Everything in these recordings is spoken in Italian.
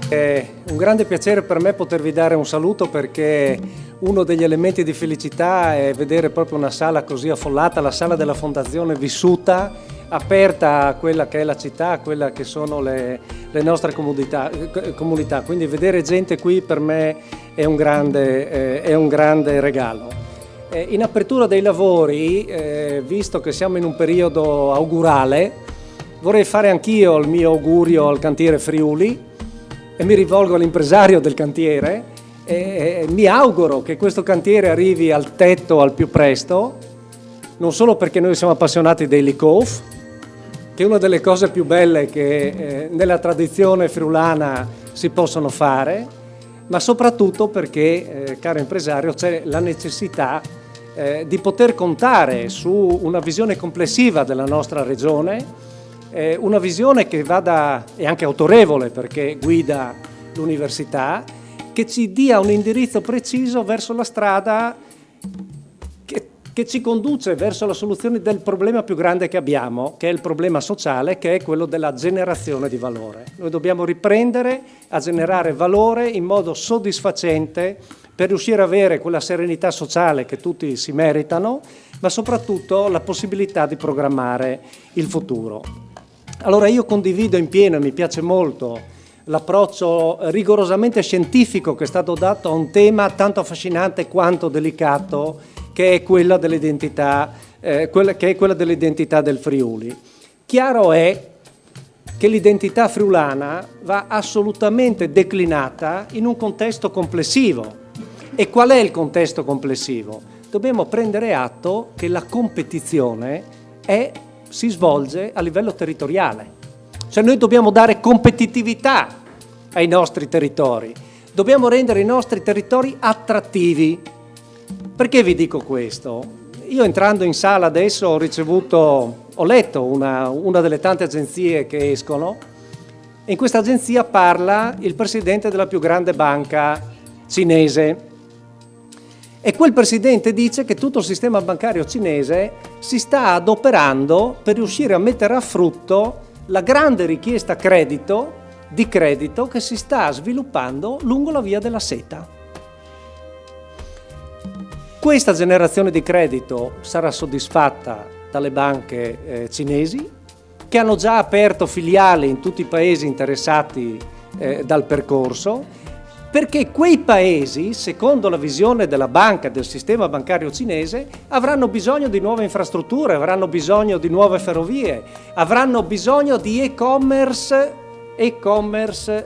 È un grande piacere per me potervi dare un saluto, perché uno degli elementi di felicità è vedere proprio una sala così affollata, la sala della Fondazione vissuta, aperta a quella che è la città, a quella che sono le nostre comunità. Quindi vedere gente qui per me è un grande regalo. In apertura dei lavori, visto che siamo in un periodo augurale, vorrei fare anch'io il mio augurio al cantiere Friuli e mi rivolgo all'impresario del cantiere e mi auguro che questo cantiere arrivi al tetto al più presto, non solo perché noi siamo appassionati dei lick-off, che è una delle cose più belle che nella tradizione friulana si possono fare, ma soprattutto perché, caro impresario, c'è la necessità di poter contare su una visione complessiva della nostra regione, una visione che vada, e anche autorevole perché guida l'università, che ci dia un indirizzo preciso verso la strada che ci conduce verso la soluzione del problema più grande che abbiamo, che è il problema sociale, che è quello della generazione di valore. Noi dobbiamo riprendere a generare valore in modo soddisfacente per riuscire ad avere quella serenità sociale che tutti si meritano, ma soprattutto la possibilità di programmare il futuro. Allora io condivido in pieno e mi piace molto l'approccio rigorosamente scientifico che è stato dato a un tema tanto affascinante quanto delicato, che è quella dell'identità del Friuli. Chiaro è che l'identità friulana va assolutamente declinata in un contesto complessivo. E qual è il contesto complessivo? Dobbiamo prendere atto che la competizione si svolge a livello territoriale. Cioè noi dobbiamo dare competitività ai nostri territori, dobbiamo rendere i nostri territori attrattivi. Perché vi dico questo? Io entrando in sala adesso ho letto una delle tante agenzie che escono, e in questa agenzia parla il presidente della più grande banca cinese. E quel presidente dice che tutto il sistema bancario cinese si sta adoperando per riuscire a mettere a frutto la grande richiesta di credito che si sta sviluppando lungo la via della seta. Questa generazione di credito sarà soddisfatta dalle banche cinesi, che hanno già aperto filiali in tutti i paesi interessati dal percorso, perché quei paesi, secondo la visione della banca, del sistema bancario cinese, avranno bisogno di nuove infrastrutture, avranno bisogno di nuove ferrovie, avranno bisogno di e-commerce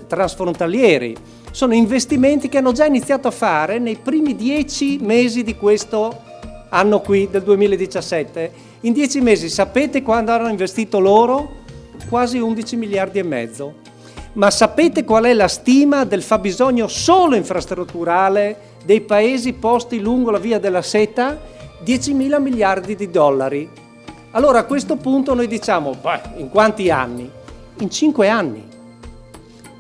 transfrontalieri. Sono investimenti che hanno già iniziato a fare nei primi 10 mesi di questo anno qui, del 2017. In 10 mesi sapete quando hanno investito loro? Quasi 11 miliardi e mezzo. Ma sapete qual è la stima del fabbisogno solo infrastrutturale dei paesi posti lungo la via della seta? 10.000 miliardi di dollari. Allora a questo punto noi diciamo, in quanti anni? In 5 anni.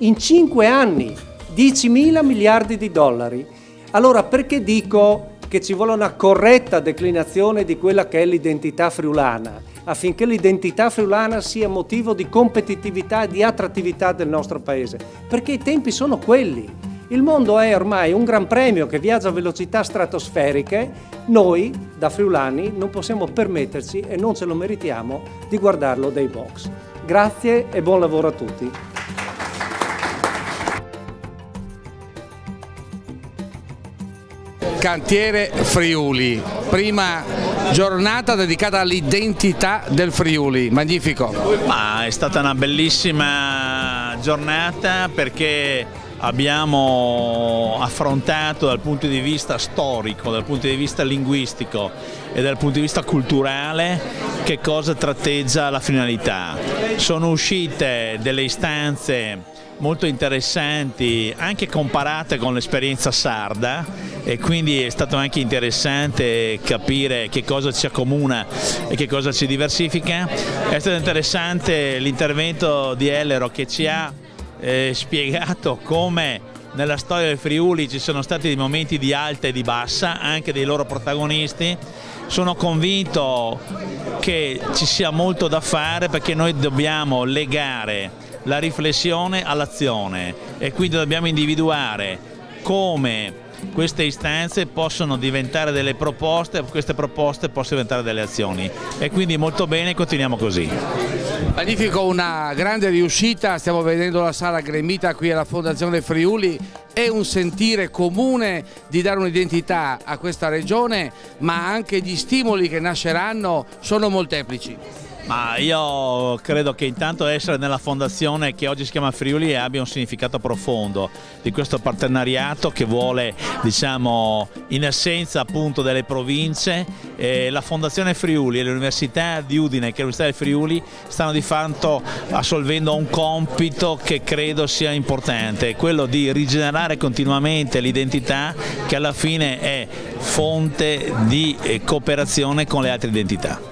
In 5 anni, 10.000 miliardi di dollari. Allora perché dico che ci vuole una corretta declinazione di quella che è l'identità friulana, affinché l'identità friulana sia motivo di competitività e di attrattività del nostro paese? Perché i tempi sono quelli. Il mondo è ormai un gran premio che viaggia a velocità stratosferiche. Noi, da friulani, non possiamo permetterci, e non ce lo meritiamo, di guardarlo dai box. Grazie e buon lavoro a tutti. Cantiere Friuli, prima giornata dedicata all'identità del Friuli, magnifico. Ma è stata una bellissima giornata perché abbiamo affrontato dal punto di vista storico, dal punto di vista linguistico e dal punto di vista culturale che cosa tratteggia la finalità. Sono uscite delle istanze molto interessanti anche comparate con l'esperienza sarda, e quindi è stato anche interessante capire che cosa ci accomuna e che cosa ci diversifica. È stato interessante l'intervento di Ellero che ci ha spiegato come nella storia del Friuli ci sono stati dei momenti di alta e di bassa, anche dei loro protagonisti. Sono convinto che ci sia molto da fare perché noi dobbiamo legare la riflessione all'azione, e quindi dobbiamo individuare come queste istanze possono diventare delle proposte, queste proposte possono diventare delle azioni, e quindi molto bene, continuiamo così. Magnifico, una grande riuscita, stiamo vedendo la sala gremita qui alla Fondazione Friuli. È un sentire comune di dare un'identità a questa regione, ma anche gli stimoli che nasceranno sono molteplici. Ma io credo che intanto essere nella fondazione che oggi si chiama Friuli abbia un significato profondo di questo partenariato che vuole, diciamo, in essenza appunto delle province. La Fondazione Friuli e l'Università di Udine, che è l'Università del Friuli, stanno di fatto assolvendo un compito che credo sia importante, quello di rigenerare continuamente l'identità, che alla fine è fonte di cooperazione con le altre identità.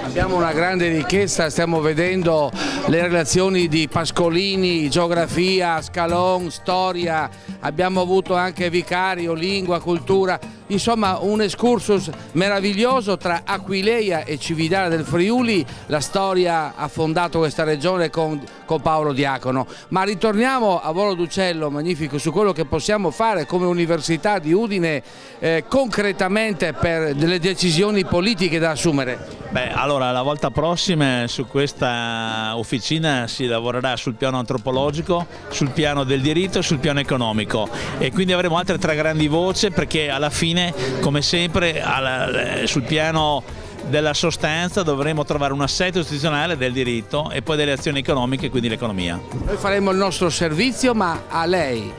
Abbiamo una grande ricchezza, stiamo vedendo le relazioni di Pascolini, geografia, Scalon, storia, abbiamo avuto anche vicario, lingua, cultura, insomma un excursus meraviglioso tra Aquileia e Cividale del Friuli. La storia ha fondato questa regione con Paolo Diacono, ma ritorniamo a volo d'uccello, Magnifico, su quello che possiamo fare come Università di Udine concretamente per delle decisioni politiche da assumere. Beh, allora la volta prossima su questa officina si lavorerà sul piano antropologico, sul piano del diritto e sul piano economico, e quindi avremo altre 3 grandi voci, perché alla fine, come sempre, sul piano della sostanza dovremo trovare un assetto istituzionale del diritto e poi delle azioni economiche, quindi l'economia. Noi faremo il nostro servizio, ma a lei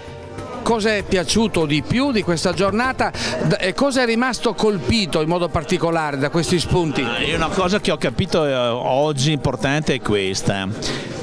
cosa è piaciuto di più di questa giornata e cosa è rimasto colpito in modo particolare da questi spunti? Una cosa che ho capito oggi importante è questa,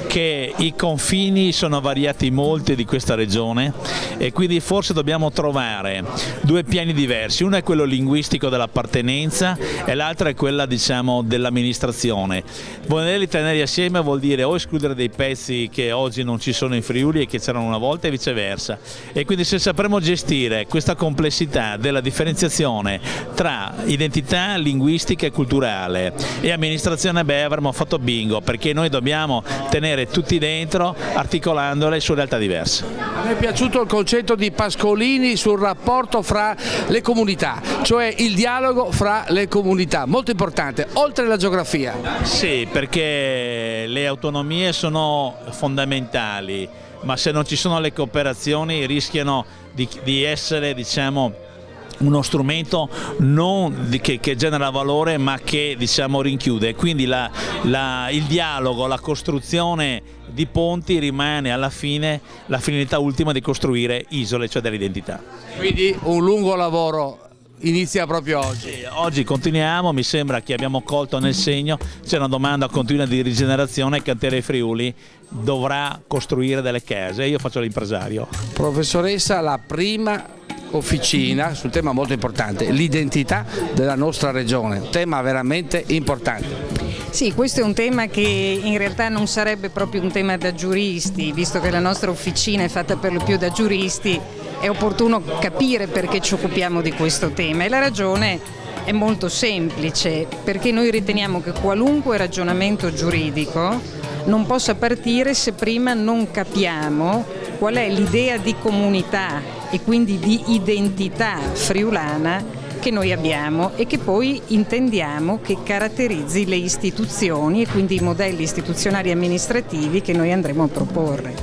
che i confini sono variati molto di questa regione, e quindi forse dobbiamo trovare 2 piani diversi. Uno è quello linguistico dell'appartenenza e l'altro è quella, diciamo, dell'amministrazione. Volerli tenere assieme vuol dire o escludere dei pezzi che oggi non ci sono in Friuli e che c'erano una volta, e viceversa. E quindi se sapremo gestire questa complessità della differenziazione tra identità linguistica e culturale e amministrazione, beh, avremo fatto bingo, perché noi dobbiamo tenere tutti dentro, articolandole su realtà diverse. A me è piaciuto il concetto di Pascolini sul rapporto fra le comunità, cioè il dialogo fra le comunità, molto importante, oltre la geografia. Sì, perché le autonomie sono fondamentali, ma se non ci sono le cooperazioni rischiano di essere, diciamo, uno strumento non che genera valore, ma che, diciamo, rinchiude. Quindi il dialogo, la costruzione di ponti rimane alla fine la finalità ultima di costruire isole, cioè dell'identità. Quindi un lungo lavoro inizia proprio oggi. Sì, oggi continuiamo, mi sembra che abbiamo colto nel segno, c'è una domanda continua di rigenerazione, il cantiere Friuli dovrà costruire delle case, io faccio l'impresario. Professoressa, la prima officina sul tema molto importante, l'identità della nostra regione, un tema veramente importante. Sì, questo è un tema che in realtà non sarebbe proprio un tema da giuristi, visto che la nostra officina è fatta per lo più da giuristi, è opportuno capire perché ci occupiamo di questo tema, e la ragione è molto semplice, perché noi riteniamo che qualunque ragionamento giuridico non possa partire se prima non capiamo qual è l'idea di comunità e quindi di identità friulana che noi abbiamo e che poi intendiamo che caratterizzi le istituzioni e quindi i modelli istituzionali e amministrativi che noi andremo a proporre.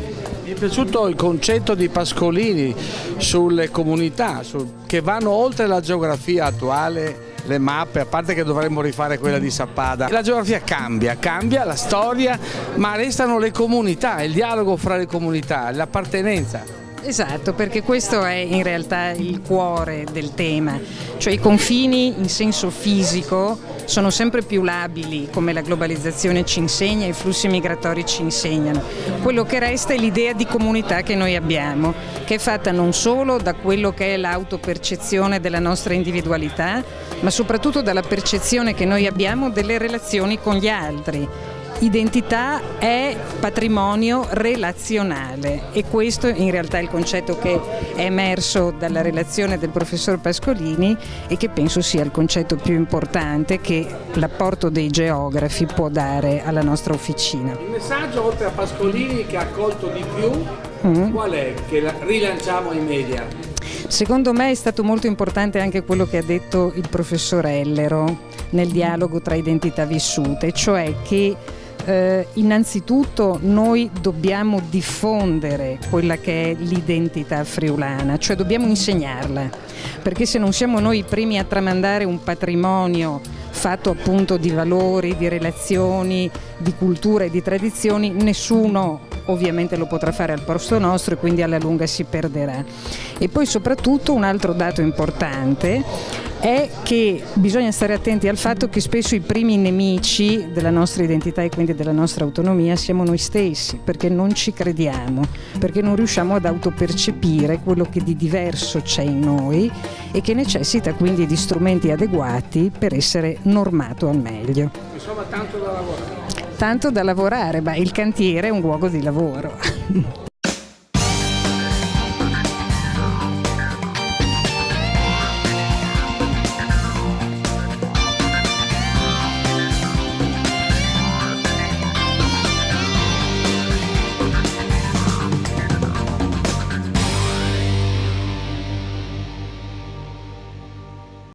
Mi è piaciuto il concetto di Pascolini sulle comunità che vanno oltre la geografia attuale, le mappe, a parte che dovremmo rifare quella di Sappada. La geografia cambia la storia, ma restano le comunità, il dialogo fra le comunità, l'appartenenza. Esatto, perché questo è in realtà il cuore del tema, cioè i confini in senso fisico sono sempre più labili, come la globalizzazione ci insegna, i flussi migratori ci insegnano. Quello che resta è l'idea di comunità che noi abbiamo, che è fatta non solo da quello che è l'autopercezione della nostra individualità, ma soprattutto dalla percezione che noi abbiamo delle relazioni con gli altri. identità è patrimonio relazionale e questo in realtà è il concetto che è emerso dalla relazione del professor Pascolini e che penso sia il concetto più importante che l'apporto dei geografi può dare alla nostra officina. Il messaggio, oltre a Pascolini, che ha accolto di più, qual è? Che rilanciamo ai media? Secondo me è stato molto importante anche quello che ha detto il professor Ellero nel dialogo tra identità vissute, cioè che innanzitutto noi dobbiamo diffondere quella che è l'identità friulana, cioè dobbiamo insegnarla, perché se non siamo noi i primi a tramandare un patrimonio fatto appunto di valori, di relazioni, di cultura e di tradizioni, nessuno ovviamente lo potrà fare al posto nostro e quindi alla lunga si perderà. E poi soprattutto un altro dato importante è che bisogna stare attenti al fatto che spesso i primi nemici della nostra identità e quindi della nostra autonomia siamo noi stessi, perché non ci crediamo, perché non riusciamo ad autopercepire quello che di diverso c'è in noi e che necessita quindi di strumenti adeguati per essere normato al meglio. Insomma, tanto da lavorare. Tanto da lavorare, ma il cantiere è un luogo di lavoro.